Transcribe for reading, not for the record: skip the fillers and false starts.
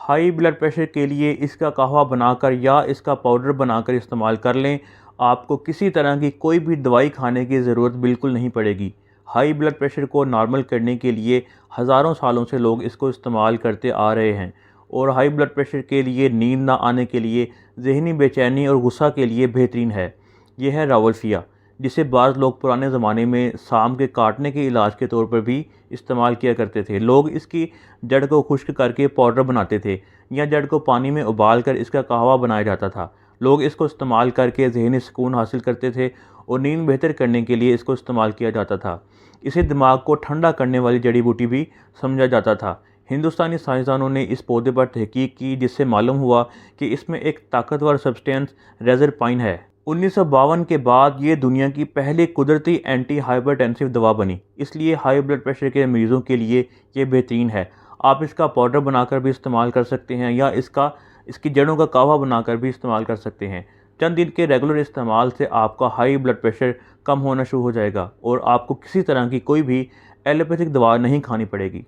High blood pressure के लिए इसका कहवा बनाकर या इसका पाउडर बनाकर इस्तेमाल कर लें। आपको किसी तरह की कोई भी दवाई खाने की ज़रूरत बिल्कुल नहीं पड़ेगी। हाई ब्लड प्रेशर को नॉर्मल करने के लिए हज़ारों सालों से लोग इसको इस्तेमाल करते आ रहे हैं। और हाई ब्लड प्रेशर के लिए, नींद ना आने के लिए, ज़हनी बेचैनी और गुस्सा के लिए बेहतरीन है। यह है रावलफिया, जिसे बाज़ लोग पुराने ज़माने में सांप के काटने के इलाज के तौर पर भी इस्तेमाल किया करते थे। लोग इसकी जड़ को खुश्क करके पाउडर बनाते थे या जड़ को पानी में उबाल कर इसका कहवा बनाया जाता था। लोग इसको इस्तेमाल करके ज़हनी सुकून हासिल करते थे और नींद बेहतर करने के लिए इसको इस्तेमाल किया जाता था। इसे दिमाग को ठंडा करने वाली जड़ी बूटी भी समझा जाता था। हिंदुस्तानी साइंसदानों ने इस पौधे पर तहकीक की, जिससे मालूम हुआ कि इसमें एक ताकतवर सब्सटेंस रेज़रपाइन है। 1952 के बाद ये दुनिया की पहली कुदरती एंटी हाइपरटेंसिव दवा बनी। इसलिए हाई ब्लड प्रेशर के मरीज़ों के लिए ये बेहतरीन है। आप इसका पाउडर बनाकर भी इस्तेमाल कर सकते हैं या इसकी जड़ों का कहवा बनाकर भी इस्तेमाल कर सकते हैं। चंद दिन के रेगुलर इस्तेमाल से आपका हाई ब्लड प्रेशर कम होना शुरू हो जाएगा और आपको किसी तरह की कोई भी एलोपैथिक दवा नहीं खानी पड़ेगी।